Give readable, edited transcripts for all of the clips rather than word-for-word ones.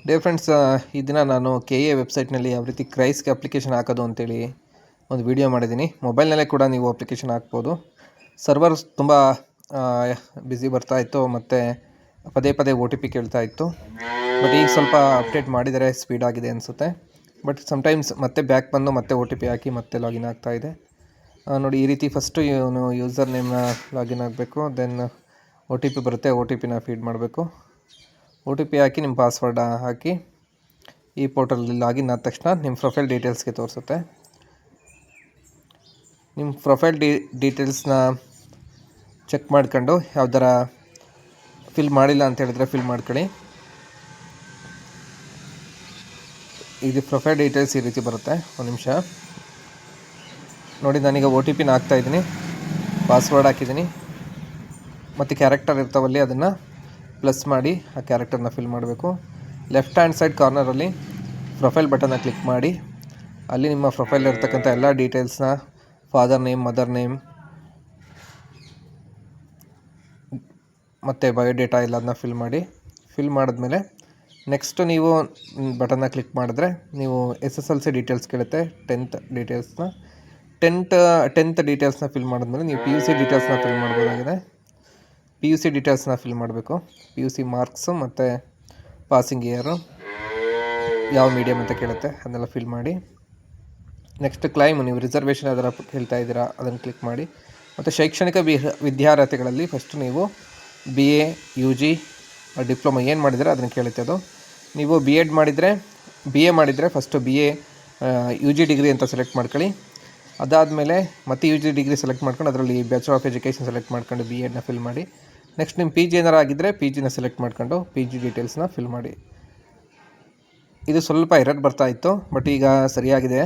Dear friends, ಈ ದಿನ ನಾನು KA ವೆಬ್ಸೈಟ್ನಲ್ಲಿ ಯಾವ ರೀತಿ ಕ್ರೈಸ್ಗೆ ಅಪ್ಲಿಕೇಶನ್ ಹಾಕೋದು ಅಂತೇಳಿ ಒಂದು ವಿಡಿಯೋ ಮಾಡಿದ್ದೀನಿ. ಮೊಬೈಲ್ನಲ್ಲೇ ಕೂಡ ನೀವು ಅಪ್ಲಿಕೇಶನ್ ಹಾಕ್ಬೋದು. ಸರ್ವರ್ ತುಂಬ ಬ್ಯುಸಿ ಬರ್ತಾಯಿತ್ತು ಮತ್ತು ಪದೇ ಪದೇ OTP ಕೇಳ್ತಾ ಇತ್ತು. ಬಟ್ ಈಗ ಸ್ವಲ್ಪ ಅಪ್ಡೇಟ್ ಮಾಡಿದರೆ ಸ್ಪೀಡ್ ಆಗಿದೆ ಅನಿಸುತ್ತೆ. ಬಟ್ ಸಮ್ಟೈಮ್ಸ್ ಮತ್ತೆ ಬ್ಯಾಕ್ ಬಂದು ಮತ್ತೆ OTP ಹಾಕಿ ಮತ್ತೆ ಲಾಗಿನ್ ಆಗ್ತಾಯಿದೆ. ನೋಡಿ, ಈ ರೀತಿ ಫಸ್ಟು ಯೂಸರ್ ನೇಮ್ನ ಲಾಗಿನ್ ಆಗಬೇಕು. ದೆನ್ OTP ಬರುತ್ತೆ, OTPನ ಫೀಡ್ ಮಾಡಬೇಕು. OTP ಹಾಕಿ ನಿಮ್ಮ ಪಾಸ್ವರ್ಡ್ ಹಾಕಿ ಈ ಪೋರ್ಟಲಲ್ಲಿ ಲಾಗಿನ್ ಆದ ತಕ್ಷಣ ನಿಮ್ಮ ಪ್ರೊಫೈಲ್ ಡೀಟೇಲ್ಸ್ಗೆ ತೋರಿಸುತ್ತೆ. ನಿಮ್ಮ ಪ್ರೊಫೈಲ್ ಡೀಟೇಲ್ಸ್ನ ಚೆಕ್ ಮಾಡ್ಕೊಂಡು ಯಾವ್ದಾರ ಫಿಲ್ ಮಾಡಿಲ್ಲ ಅಂತ ಹೇಳಿದ್ರೆ ಫಿಲ್ ಮಾಡ್ಕೊಳ್ಳಿ. ಇದು ಪ್ರೊಫೈಲ್ ಡೀಟೇಲ್ಸ್ ಈ ರೀತಿ ಬರುತ್ತೆ. ಒಂದು ನಿಮಿಷ ನೋಡಿ, ನಾನೀಗ OTPನ ಹಾಕ್ತಾಯಿದ್ದೀನಿ, ಪಾಸ್ವರ್ಡ್ ಹಾಕಿದ್ದೀನಿ ಮತ್ತು ಕ್ಯಾರೆಕ್ಟರ್ ಇರ್ತಾವಲ್ಲಿ ಅದನ್ನು ಪ್ಲಸ್ ಮಾಡಿ ಆ ಕ್ಯಾರೆಕ್ಟರ್ನ ಫಿಲ್ ಮಾಡಬೇಕು. ಲೆಫ್ಟ್ ಹ್ಯಾಂಡ್ ಸೈಡ್ ಕಾರ್ನರಲ್ಲಿ ಪ್ರೊಫೈಲ್ ಬಟನ್ನ ಕ್ಲಿಕ್ ಮಾಡಿ ಅಲ್ಲಿ ನಿಮ್ಮ ಪ್ರೊಫೈಲ್ ಇರ್ತಕ್ಕಂಥ ಎಲ್ಲ ಡೀಟೇಲ್ಸ್ನ, ಫಾದರ್ ನೇಮ್, ಮದರ್ ನೇಮ್ ಮತ್ತು ಬಯೋಡೇಟಾ ಎಲ್ಲದನ್ನ ಫಿಲ್ ಮಾಡಿದ್ಮೇಲೆ ನೆಕ್ಸ್ಟು ನೀವು ಬಟನ್ನ ಕ್ಲಿಕ್ ಮಾಡಿದ್ರೆ ನೀವು SSLC ಡೀಟೇಲ್ಸ್ ಕೇಳುತ್ತೆ. 10th ಡೀಟೇಲ್ಸ್ನ ಫಿಲ್ ಮಾಡಿದ್ಮೇಲೆ ನೀವು PUC ಡೀಟೇಲ್ಸ್ನ ಫಿಲ್ ಮಾಡ್ಬೋದಾಗಿದೆ. PUC ಡೀಟೇಲ್ಸ್ನ ಫಿಲ್ ಮಾಡಬೇಕು. PUC ಮಾರ್ಕ್ಸು ಮತ್ತು ಪಾಸಿಂಗ್ ಇಯರು, ಯಾವ ಮೀಡಿಯಮ್ ಅಂತ ಕೇಳುತ್ತೆ, ಅದನ್ನೆಲ್ಲ ಫಿಲ್ ಮಾಡಿ. ನೆಕ್ಸ್ಟ್ ಕ್ಲೈಮ್, ನೀವು ರಿಸರ್ವೇಷನ್ ಅದರ ಹೇಳ್ತಾ ಇದ್ದೀರಾ ಅದನ್ನು ಕ್ಲಿಕ್ ಮಾಡಿ. ಮತ್ತು ಶೈಕ್ಷಣಿಕ ವಿದ್ಯಾರ್ಹತೆಗಳಲ್ಲಿ ಫಸ್ಟು ನೀವು BA, UG, ಡಿಪ್ಲೊಮಾ ಏನು ಮಾಡಿದರೆ ಅದನ್ನು ಕೇಳುತ್ತೆ. ಅದು ನೀವು BA ಮಾಡಿದರೆ ಫಸ್ಟು BA UG ಡಿಗ್ರಿ ಅಂತ ಸೆಲೆಕ್ಟ್ ಮಾಡ್ಕೊಳ್ಳಿ. ಅದಾದಮೇಲೆ ಮತ್ತೆ UG ಡಿಗ್ರಿ ಸೆಲೆಕ್ಟ್ ಮಾಡ್ಕೊಂಡು ಅದರಲ್ಲಿ ಬ್ಯಾಚುಲರ್ ಆಫ್ ಎಜುಕೇಷನ್ ಸೆಲೆಕ್ಟ್ ಮಾಡ್ಕೊಂಡು BA ಫಿಲ್ ಮಾಡಿ. ನೆಕ್ಸ್ಟ್ ನಿಮ್ಮ PG ಏನಾರು ಆಗಿದ್ದರೆ PGನ ಸೆಲೆಕ್ಟ್ ಮಾಡ್ಕೊಂಡು PG ಡೀಟೇಲ್ಸ್ನ ಫಿಲ್ ಮಾಡಿ. ಇದು ಸ್ವಲ್ಪ ಎರರ್ ಬರ್ತಾ ಇತ್ತು, ಬಟ್ ಈಗ ಸರಿಯಾಗಿದೆ.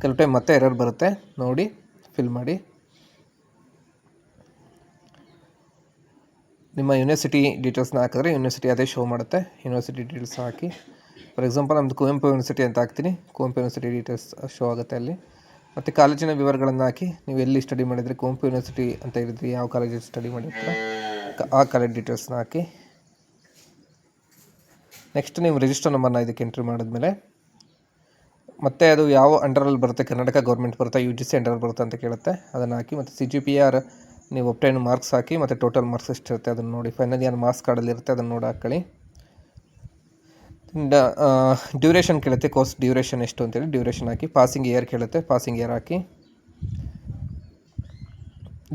ಕೆಲವು ಟೈಮ್ ಮತ್ತೆ ಎರರ್ ಬರುತ್ತೆ, ನೋಡಿ ಫಿಲ್ ಮಾಡಿ. ನಿಮ್ಮ ಯೂನಿವರ್ಸಿಟಿ ಡೀಟೇಲ್ಸ್ನ ಹಾಕಿದ್ರೆ ಯೂನಿವರ್ಸಿಟಿ ಅದೇ ಶೋ ಮಾಡುತ್ತೆ. University details hockey, for example ನಮ್ಮದು ಕುವೆಂಪು ಯೂನಿವರ್ಸಿಟಿ ಅಂತ ಹಾಕ್ತೀನಿ. ಕುವೆಂಪು ಯೂನಿವರ್ಸಿಟಿ ಡೀಟೇಲ್ಸ್ ಶೋ ಆಗುತ್ತೆ ಅಲ್ಲಿ. ಮತ್ತು ಕಾಲೇಜಿನ ವಿವರಗಳನ್ನು ಹಾಕಿ, ನೀವು ಎಲ್ಲಿ ಸ್ಟಡಿ ಮಾಡಿದರೆ, ಕುವೆಂಪು ಯೂನಿವರ್ಸಿಟಿ ಅಂತ ಹೇಳಿದ್ರಿ, ಯಾವ ಕಾಲೇಜಲ್ಲಿ ಸ್ಟಡಿ ಮಾಡಿರ್ತೀರ ಆ ಕಾಲೇಜ್ ಡೀಟೇಲ್ಸ್ನ ಹಾಕಿ. ನೆಕ್ಸ್ಟ್ ನೀವು ರಿಜಿಸ್ಟರ್ ನಂಬರ್ನ ಇದಕ್ಕೆ ಎಂಟ್ರಿ ಮಾಡಿದ್ಮೇಲೆ ಮತ್ತೆ ಅದು ಯಾವ ಅಂಡರಲ್ಲಿ ಬರುತ್ತೆ, ಕರ್ನಾಟಕ ಗೌರ್ಮೆಂಟ್ ಬರುತ್ತೆ, UGC ಅಂಡರಲ್ಲಿ ಬರುತ್ತೆ ಅಂತ ಕೇಳುತ್ತೆ, ಅದನ್ನು ಹಾಕಿ. ಮತ್ತು CGPR ನೀವು ಒಬ್ಟೈನ್ ಮಾರ್ಕ್ಸ್ ಹಾಕಿ, ಮತ್ತು ಟೋಟಲ್ ಮಾರ್ಕ್ಸ್ ಎಷ್ಟಿರುತ್ತೆ ಅದನ್ನು ನೋಡಿ. ಫೈನಲ್ ಇಯರ್ ಮಾರ್ಕ್ಸ್ ಕಾರ್ಡಲ್ಲಿ ಇರುತ್ತೆ, ಅದನ್ನು ನೋಡಿ ಹಾಕ್ಕೊಳ್ಳಿ. ಡ್ಯೂರೇಷನ್ ಕೇಳುತ್ತೆ, ಕೋರ್ಸ್ ಡ್ಯೂರೇಷನ್ ಎಷ್ಟು ಅಂತೇಳಿ ಡ್ಯೂರೇಷನ್ ಹಾಕಿ. ಪಾಸಿಂಗ್ ಇಯರ್ ಕೇಳುತ್ತೆ, ಪಾಸಿಂಗ್ ಇಯರ್ ಹಾಕಿ.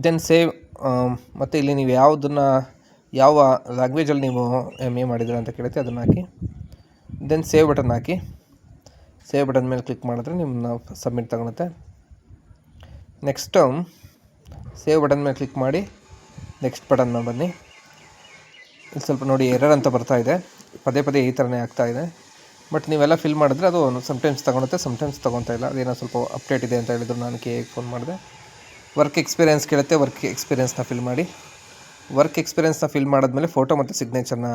Then save. ಮತ್ತು ಇಲ್ಲಿ ನೀವು ಯಾವ ಲ್ಯಾಂಗ್ವೇಜಲ್ಲಿ ನೀವು MA ಮಾಡಿದ್ದೀರ ಅಂತ ಕೇಳುತ್ತೆ, ಅದನ್ನು ಹಾಕಿ. ದೆನ್ ಸೇವ್ ಬಟನ್ ಹಾಕಿ. ಸೇವ್ ಬಟನ್ ಮೇಲೆ ಕ್ಲಿಕ್ ಮಾಡಿದ್ರೆ ನಿಮ್ಮನ್ನ ಸಬ್ಮಿಟ್ ತಗೊಳುತ್ತೆ. ನೆಕ್ಸ್ಟು ಸೇವ್ ಬಟನ್ ಮೇಲೆ ಕ್ಲಿಕ್ ಮಾಡಿ ನೆಕ್ಸ್ಟ್ ಬಟನ್ನ ಬನ್ನಿ. ಇಲ್ಲಿ ಸ್ವಲ್ಪ ನೋಡಿ ಎರರ್ ಅಂತ ಬರ್ತಾ ಇದೆ, ಪದೇ ಈ ಥರನೇ ಆಗ್ತಾಯಿದೆ. ಬಟ್ ನೀವೆಲ್ಲ ಫಿಲ್ ಮಾಡಿದ್ರೆ ಅದು ಸಮ್ಟೈಮ್ಸ್ ತೊಗೊಳುತ್ತೆ, ಸಮ್ಟೈಮ್ಸ್ ತೊಗೊತಾ ಇಲ್ಲ. ಅದೇನೋ ಸ್ವಲ್ಪ ಅಪ್ಡೇಟ್ ಇದೆ ಅಂತ ಹೇಳಿದ್ರು, ನಾನು KAಗೆ ಫೋನ್ ಮಾಡಿದೆ. ವರ್ಕ್ ಎಕ್ಸ್ಪೀರಿಯೆನ್ಸ್ ಕೇಳುತ್ತೆ, ವರ್ಕ್ ಎಕ್ಸ್ಪೀರಿಯೆನ್ಸ್ನ ಫಿಲ್ ಮಾಡಿ. ವರ್ಕ್ ಎಕ್ಸ್ಪೀರಿಯೆನ್ಸ್ನ ಫಿಲ್ ಮಾಡಿದ್ಮೇಲೆ ಫೋಟೋ ಮತ್ತು ಸಿಗ್ನೇಚರ್ನ